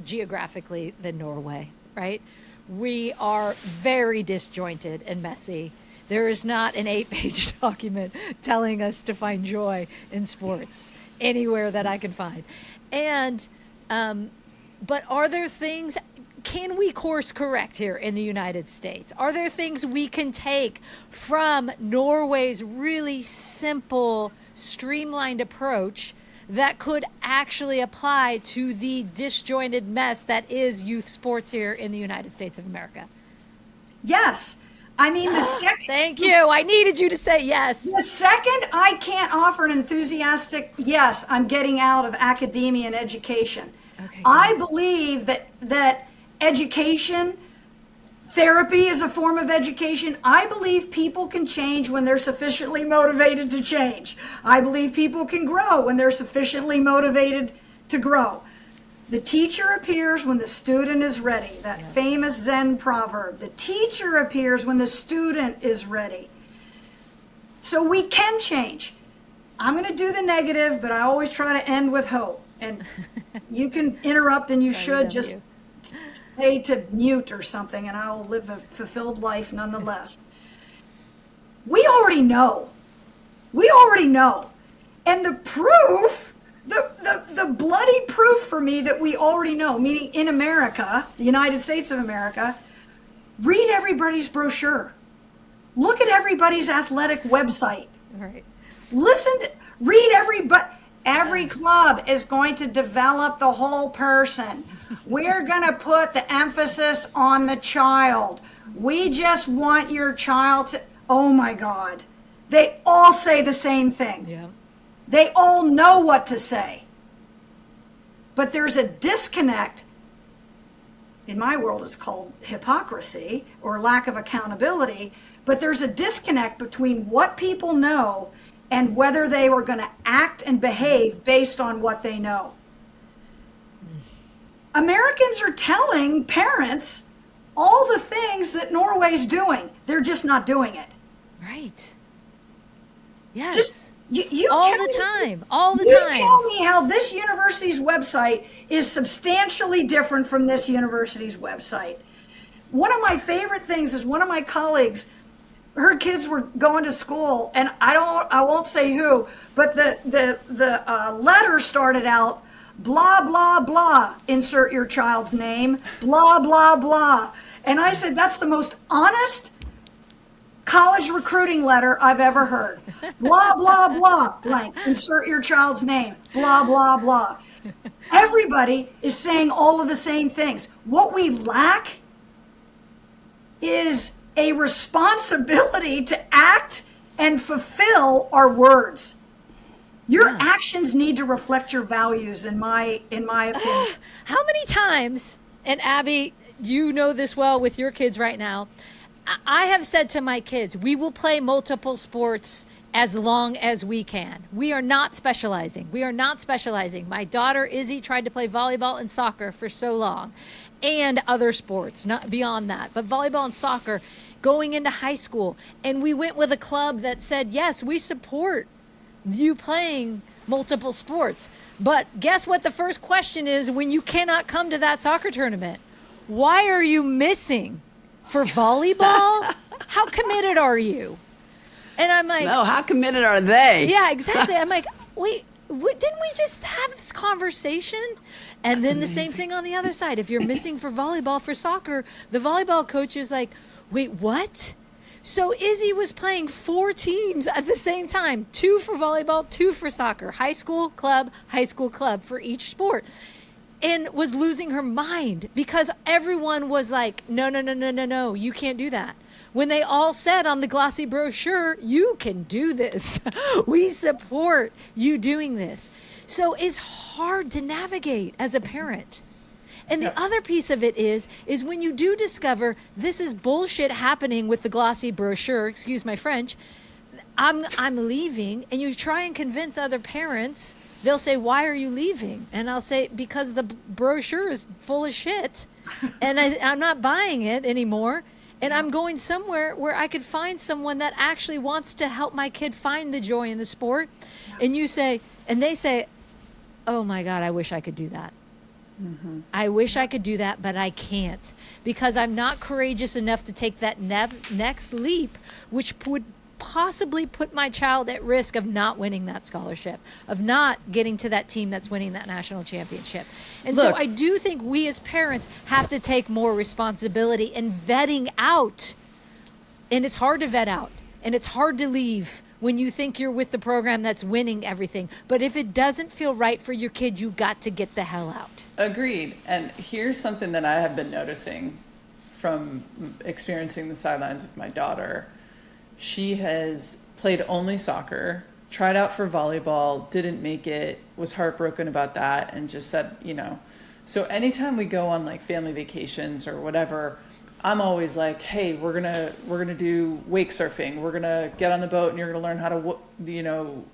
geographically than Norway, right? We are very disjointed and messy. There is not an 8-page document telling us to find joy in sports anywhere that I can find. And, but are there things, can we course correct here in the United States? Are there things we can take from Norway's really simple, streamlined approach that could actually apply to the disjointed mess that is youth sports here in the United States of America? Yes. I mean, the second. Thank you. I needed you to say yes. The second I can't offer an enthusiastic yes, I'm getting out of academia and education. Okay, I believe that education, therapy is a form of education. I believe people can change when they're sufficiently motivated to change. I believe people can grow when they're sufficiently motivated to grow. The teacher appears when the student is ready. That famous Zen proverb. The teacher appears when the student is ready. So we can change. I'm going to do the negative, but I always try to end with hope. And you can interrupt, and you should just say to mute or something, and I'll live a fulfilled life nonetheless. We already know. We already know. And the proof, the bloody proof for me that we already know, meaning in America, the United States of America, read everybody's brochure. Look at everybody's athletic website. Right. Read every club is going to develop the whole person. We're going to put the emphasis on the child. We just want your child to, oh my God. They all say the same thing. Yeah. They all know what to say. But there's a disconnect. In my world, it's called hypocrisy or lack of accountability. But there's a disconnect between what people know and whether they were going to act and behave based on what they know. Americans are telling parents all the things that Norway's doing. They're just not doing it. Right. Yes. Just you all tell the me- time. All the You time. tell me how this university's website is substantially different from this university's website. One of my favorite things is one of my colleagues, her kids were going to school, and I won't say who, but the letter started out blah blah blah. Insert your child's name. Blah blah blah. And I said that's the most honest college recruiting letter I've ever heard. Blah, blah, blah, blank. Insert your child's name. Blah, blah, blah. Everybody is saying all of the same things. What we lack is a responsibility to act and fulfill our words. Your actions need to reflect your values, in my opinion. How many times, and Abby, you know this well with your kids right now, I have said to my kids, we will play multiple sports as long as we can. We are not specializing. We are not specializing. My daughter Izzy tried to play volleyball and soccer for so long, and other sports, not beyond that, but volleyball and soccer going into high school. And we went with a club that said, yes, we support you playing multiple sports. But guess what the first question is when you cannot come to that soccer tournament? Why are you missing? For volleyball? How committed are you? And I'm like, no, how committed are they? Yeah, exactly. I'm like, wait, didn't we just have this conversation? And then the same thing on the other side. If you're missing for volleyball, for soccer, the volleyball coach is like, wait, what? So Izzy was playing 4 teams at the same time, 2 for volleyball, 2 for soccer, high school club for each sport. And was losing her mind because everyone was like, no, you can't do that. When they all said on the glossy brochure, you can do this. We support you doing this. So it's hard to navigate as a parent. And the other piece of it is when you do discover this is bullshit happening with the glossy brochure, excuse my French, I'm leaving, and you try and convince other parents, they'll say, why are you leaving? And I'll say, because the brochure is full of shit, and I'm not buying it anymore, and I'm going somewhere where I could find someone that actually wants to help my kid find the joy in the sport. And they say, oh my God, I wish I could do that. Mm-hmm. I wish I could do that, but I can't because I'm not courageous enough to take that next leap, which would possibly put my child at risk of not winning that scholarship, of not getting to that team that's winning that national championship. And so I do think we as parents have to take more responsibility in vetting out. And it's hard to vet out, and it's hard to leave when you think you're with the program that's winning everything. But if it doesn't feel right for your kid, you got to get the hell out. Agreed. And here's something that I have been noticing from experiencing the sidelines with my daughter. She has played only soccer, tried out for volleyball, didn't make it, was heartbroken about that, and just said, So anytime we go on like family vacations or whatever, I'm always like, hey, we're gonna do wake surfing. We're gonna get on the boat and you're gonna learn how to,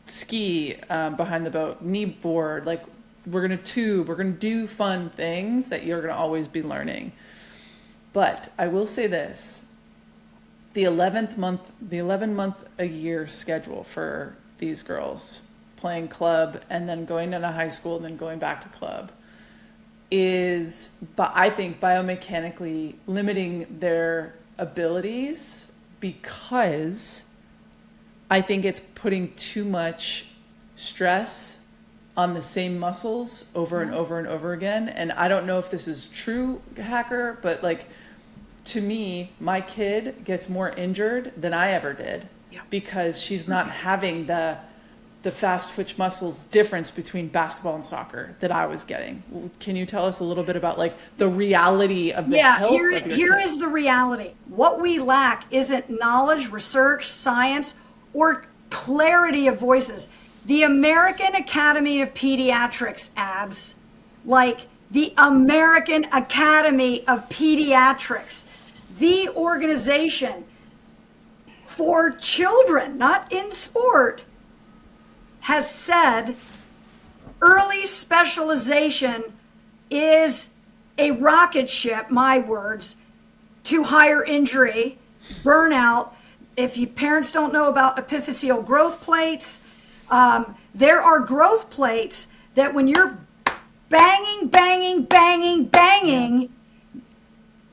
ski behind the boat, knee board. Like we're gonna tube. We're gonna do fun things that you're gonna always be learning. But I will say this: the 11 month a year schedule for these girls playing club and then going into high school and then going back to club is, I think, biomechanically limiting their abilities because I think it's putting too much stress on the same muscles over and over and over again. And I don't know if this is true, Hacker, but like to me, my kid gets more injured than I ever did because she's not having the fast twitch muscles difference between basketball and soccer that I was getting. Can you tell us a little bit about like the reality of the health of your here kid? is the reality. What we lack isn't knowledge, research, science, or clarity of voices. The American Academy of Pediatrics, ABS, like the American Academy of Pediatrics, the organization for children, not in sport, has said early specialization is a rocket ship, my words, to higher injury, burnout. If you parents don't know about epiphyseal growth plates, there are growth plates that when you're banging,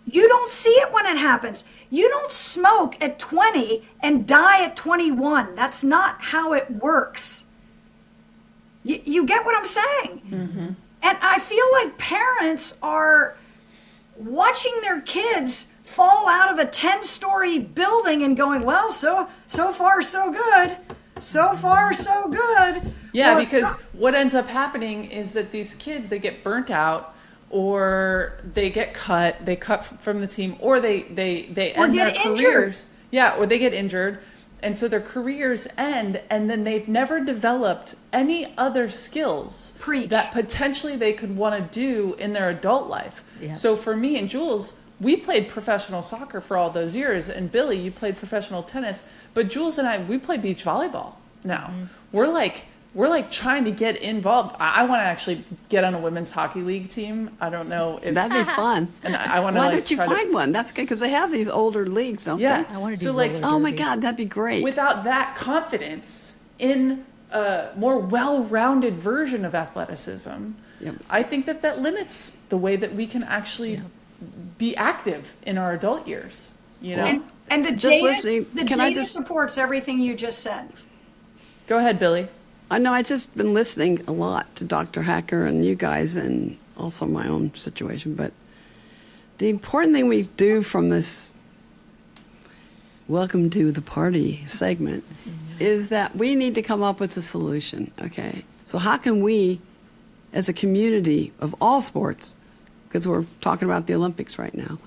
you don't see it when it happens. You don't smoke at 20 and die at 21. That's not how it works. You get what I'm saying? Mm-hmm. And I feel like parents are watching their kids fall out of a 10-story building and going, well, so far so good. So far so good. Yeah, well, because what ends up happening is that these kids, they get burnt out or they get cut, they cut from the team, or they end their careers. Yeah, or they get injured. And so their careers end, and then they've never developed any other skills that potentially they could want to do in their adult life. Yeah. So for me and Jules, we played professional soccer for all those years, and Billy, you played professional tennis, but Jules and I, we play beach volleyball now. We're like trying to get involved. I want to actually get on a women's hockey league team. I don't know if That'd be fun. and I want to Why like don't you try find one? That's good because they have these older leagues, don't Yeah. they? I want to do So, like, roller Oh my derby. God, that'd be great. without that confidence in a more well-rounded version of athleticism, Yep. I think that limits the way that we can actually be active in our adult years. You know. And the Just data, listening, the can I data just- supports everything you just said. Go ahead, Billy. I know I've just been listening a lot to Dr. Hacker and you guys and also my own situation, but the important thing we do from this welcome to the party segment is that we need to come up with a solution, okay? So how can we, as a community of all sports, because we're talking about the Olympics right now,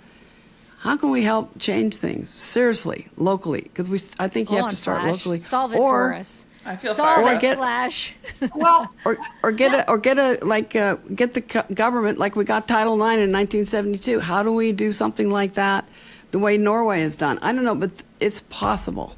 how can we help change things seriously, locally? Because I think you Go have on, to start Flash. locally. Solve it or, for us. I feel Solve fired it, up. Flash. Well, Or get the government like we got Title IX in 1972. How do we do something like that the way Norway has done? I don't know, but it's possible.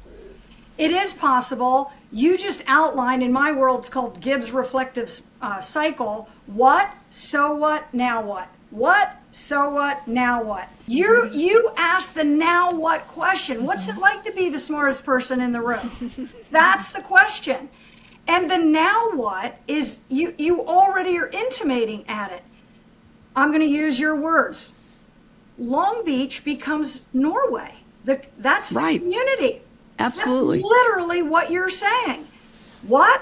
it is possible. You just outlined, in my world, it's called Gibbs reflective cycle. What? So what? Now what? What? So what? Now what? You ask the now what question. What's it like to be the smartest person in the room? That's the question. And the now what is you already are intimating at it. I'm going to use your words. Long Beach becomes Norway. That's the Right. community. Absolutely. That's literally what you're saying. What?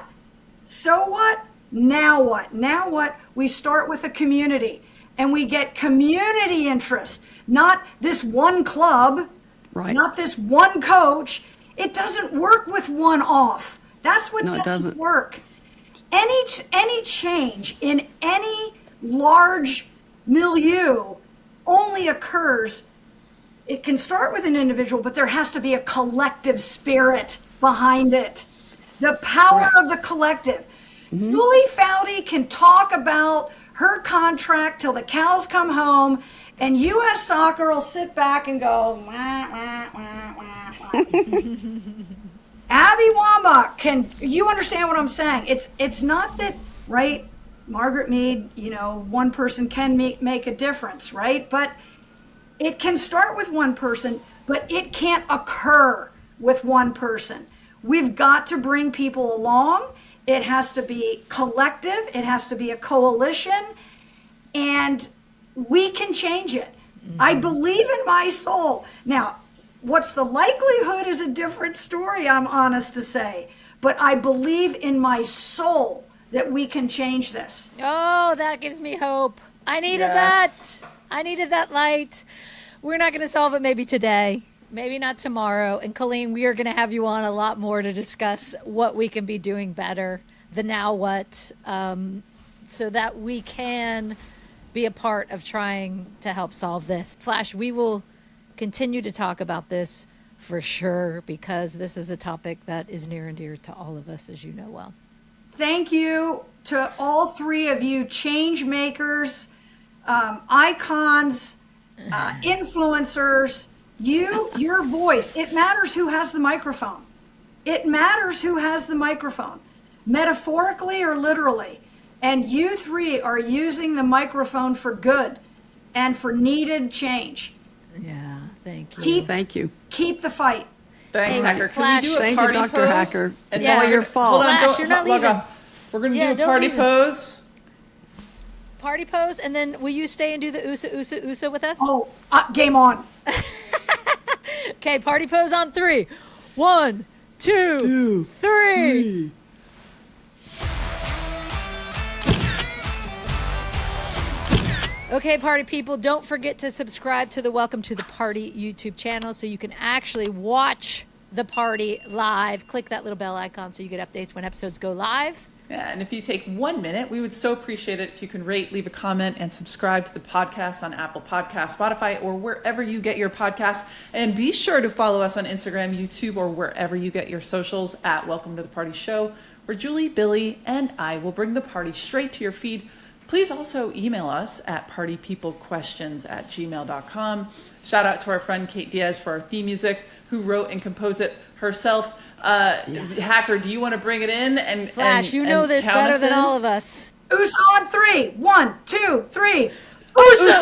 So what? Now what? Now what? We start with a community and we get community interest, not this one club, Right. not this one coach. It doesn't work with one off. That's what No, it doesn't. work. Any change in any large milieu only occurs. It can start with an individual, but there has to be a collective spirit behind it. The power of the collective. Julie Foudy can talk about her contract till the cows come home, and U.S. Soccer will sit back and go, wah, wah, wah, wah, wah. Abby Wambach can, you understand what I'm saying? It's not that, right, Margaret Mead, one person can make a difference, right? But it can start with one person, but it can't occur with one person. We've got to bring people along. It has to be collective. It has to be a coalition. And we can change it. I believe in my soul. Now, what's the likelihood is a different story, I'm honest to say. But I believe in my soul that we can change this. Oh, that gives me hope. I needed Yes. that. I needed that light. We're not going to solve it maybe today, maybe not tomorrow. And Colleen, we are going to have you on a lot more to discuss what we can be doing better, the now what, so that we can be a part of trying to help solve this. Flash, we will continue to talk about this for sure, because this is a topic that is near and dear to all of us, as you know well. Thank you to all three of you, change makers, icons, influencers. Your voice. It matters who has the microphone. It matters who has the microphone, metaphorically or literally. And you three are using the microphone for good and for needed change. Yeah, thank you. Thank you. Keep the fight. Thanks, Hey, Hacker. Can Flash. we do a Thank you, party Dr. pose? Hacker. And It's then all we're your gonna- fault. Hold on, Flash, don't you're not log leaving. off. We're going to Yeah, do a don't party leave it. pose. Party pose, and then will you stay and do the USA with us? Oh, game on. Okay, party pose on 3. 1, 2, Two, 3. Okay, party people, don't forget to subscribe to the Welcome to the Party YouTube channel so you can actually watch the party live. Click that little bell icon so you get updates when episodes go live. Yeah, and if you take 1 minute, we would so appreciate it if you can rate, leave a comment, and subscribe to the podcast on Apple Podcasts, Spotify, or wherever you get your podcasts. And be sure to follow us on Instagram, YouTube, or wherever you get your socials at Welcome to the Party Show, where Julie, Billy, and I will bring the party straight to your feed Please also email us at partypeoplequestions@gmail.com. Shout out to our friend Kate Diaz for our theme music, who wrote and composed it herself. Hacker, do you want to bring it in? And Flash, you know this better than all of us. USA on 3. 1, 2, 3. USA!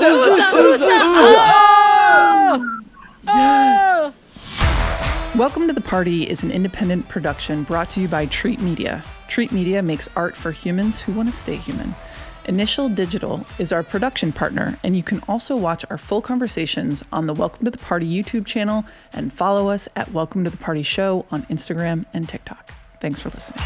Yes. Welcome to the Party is an independent production brought to you by Treat Media. Treat Media makes art for humans who want to stay human. Initial Digital is our production partner, and you can also watch our full conversations on the Welcome to the Party YouTube channel and follow us at Welcome to the Party Show on Instagram and TikTok. Thanks for listening.